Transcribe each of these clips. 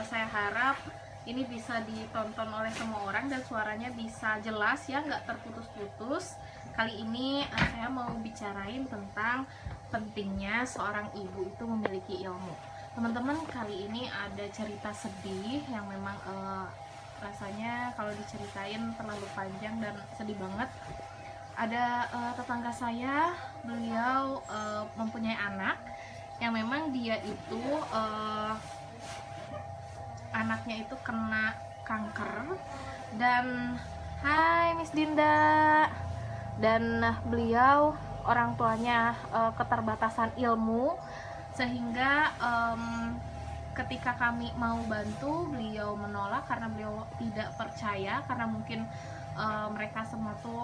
saya harap ini bisa ditonton oleh semua orang dan suaranya bisa jelas ya, nggak terputus-putus. Kali ini saya mau bicarain tentang pentingnya seorang ibu itu memiliki ilmu. Teman-teman, kali ini ada cerita sedih yang memang rasanya kalau diceritain terlalu panjang dan sedih banget. Ada tetangga saya, beliau mempunyai anak yang memang dia itu anaknya itu kena kanker. Dan hai Miss Dinda, dan beliau orang tuanya keterbatasan ilmu, sehingga ketika kami mau bantu, beliau menolak karena beliau tidak percaya, karena mungkin mereka semua tuh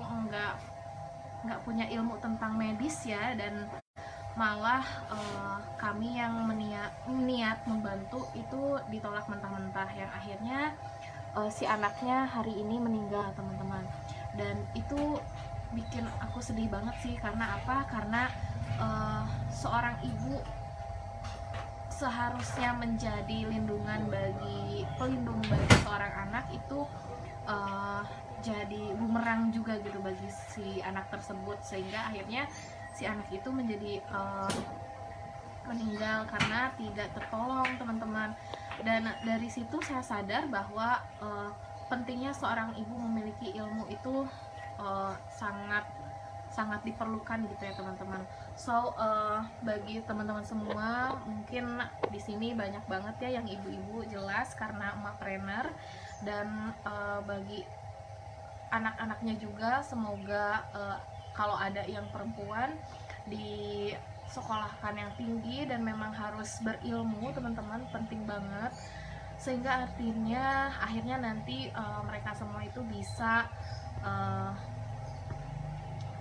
nggak punya ilmu tentang medis ya, dan malah kami yang niat membantu itu ditolak mentah-mentah, yang akhirnya si anaknya hari ini meninggal, teman-teman. Dan itu bikin aku sedih banget sih. Karena apa? Karena seorang ibu seharusnya menjadi pelindung bagi seorang anak itu jadi bumerang juga gitu bagi si anak tersebut, sehingga akhirnya si anak itu menjadi meninggal karena tidak tertolong, teman-teman. Dan dari situ saya sadar bahwa pentingnya seorang ibu memiliki ilmu itu sangat diperlukan gitu ya, teman-teman. So bagi teman-teman semua, mungkin di sini banyak banget ya yang ibu-ibu, jelas karena emakpreneur. Dan bagi anak-anaknya juga, semoga kalau ada yang perempuan disekolahkan yang tinggi dan memang harus berilmu, teman-teman, penting banget, sehingga akhirnya nanti mereka semua itu bisa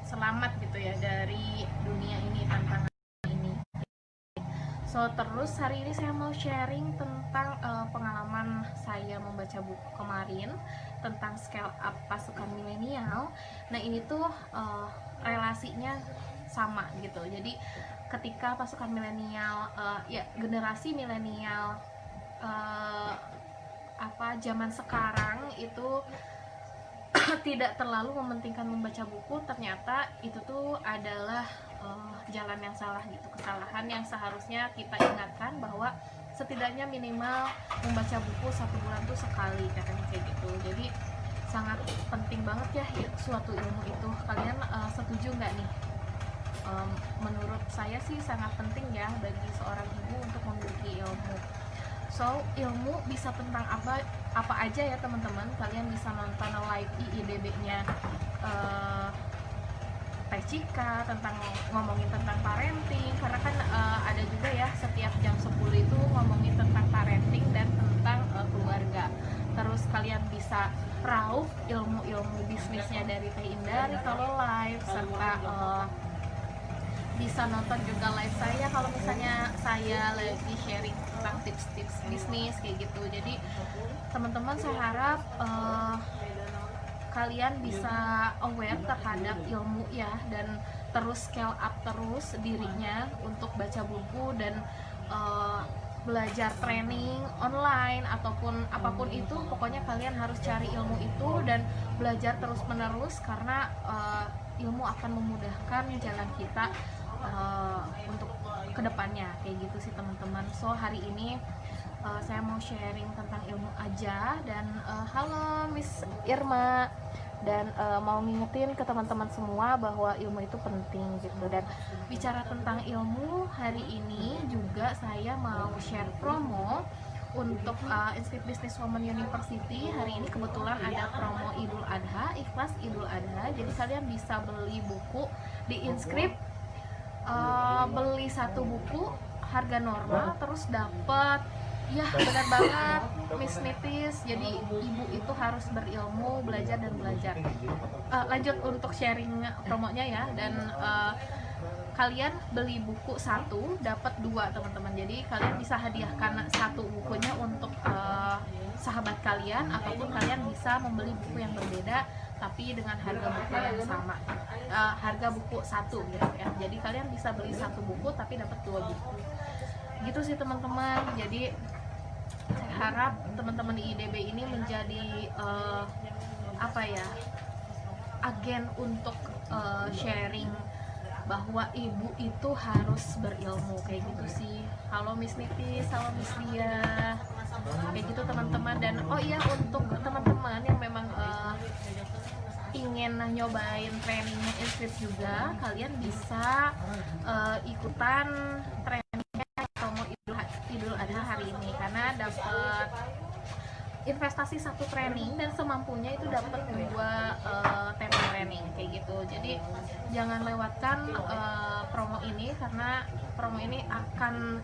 selamat gitu ya dari dunia ini, tantangan ini. So terus hari ini saya mau sharing tentang pengalaman saya membaca buku kemarin tentang scale up pasukan milenial. Nah ini tuh relasinya sama gitu. Jadi ketika pasukan milenial, ya generasi milenial zaman sekarang itu tidak terlalu mementingkan membaca buku, ternyata itu tuh adalah jalan yang salah gitu, kesalahan yang seharusnya kita ingatkan bahwa setidaknya minimal membaca buku 1 bulan tuh sekali, katanya kayak gitu. Jadi sangat penting banget ya suatu ilmu itu. Kalian setuju nggak nih? Menurut saya sih sangat penting ya bagi seorang ibu untuk memiliki ilmu. So ilmu bisa tentang apa aja ya, teman-teman. Kalian bisa nonton live IIDB-nya Teh Cika tentang ngomongin tentang parenting, karena kan ada juga ya setiap jam 10 itu ngomongin tentang parenting dan tentang keluarga. Terus kalian bisa raup ilmu-ilmu bisnisnya dari Teh Indari kalau live, serta bisa nonton juga live saya kalau misalnya saya lagi sharing tentang tips-tips bisnis kayak gitu. Jadi teman-teman, saya harap kalian bisa aware terhadap ilmu ya, dan terus scale up terus dirinya untuk baca buku dan belajar training online ataupun apapun itu. Pokoknya kalian harus cari ilmu itu dan belajar terus menerus, karena ilmu akan memudahkan jalan kita untuk kedepannya kayak gitu sih, teman-teman. So hari ini saya mau sharing tentang ilmu aja. Dan halo Miss Irma, dan mau ngingetin ke teman-teman semua bahwa ilmu itu penting gitu. Dan bicara tentang ilmu, hari ini juga saya mau share promo untuk Inscript Business Woman University. Hari ini kebetulan ada promo Idul Adha, ikhlas Idul Adha. Jadi kalian bisa beli buku di Inscript, beli 1 buku harga normal, terus dapat, ya benar banget Miss Nitis, jadi ibu itu harus berilmu, belajar dan belajar. Lanjut untuk sharing promonya ya. Dan kalian beli buku 1 dapat 2, teman-teman. Jadi kalian bisa hadiahkan 1 bukunya untuk sahabat kalian, ataupun kalian bisa membeli buku yang berbeda tapi dengan harga buku yang sama, harga buku 1 gitu ya. Jadi kalian bisa beli 1 buku tapi dapat 2 buku gitu sih, teman-teman. Jadi berharap teman-teman di IDB ini menjadi apa ya, agen untuk sharing bahwa ibu itu harus berilmu, kayak gitu sih. Halo Miss Nitis, halo Miss Dia, kayak gitu teman-teman. Dan oh iya, untuk teman-teman yang memang ingin nyobain trainingnya Inscript juga, kalian bisa ikutan trainingnya promo Idul Adha hari ini, karena dapat investasi satu training dan semampunya itu dapat 2 tema training kayak gitu. Jadi jangan lewatkan promo ini, karena promo ini akan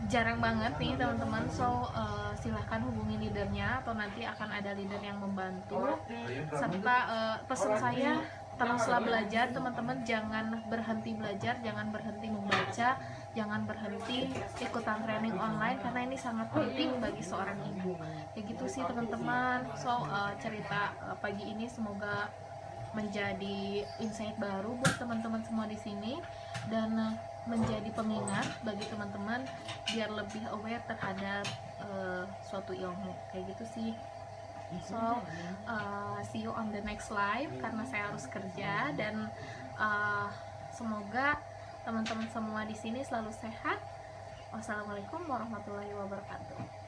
jarang banget nih teman-teman. So silahkan hubungi leadernya, atau nanti akan ada leader yang membantu. Serta pesan saya, teruslah belajar teman-teman, jangan berhenti belajar, jangan berhenti membaca, jangan berhenti ikutan training online, karena ini sangat penting bagi seorang ibu. Kayak gitu sih teman-teman. So cerita pagi ini semoga menjadi insight baru buat teman-teman semua di sini, dan menjadi pengingat bagi teman-teman biar lebih aware terhadap suatu ilmu, kayak gitu sih. So see you on the next live, karena saya harus kerja. Dan semoga teman-teman semua di sini selalu sehat. Wassalamualaikum warahmatullahi wabarakatuh.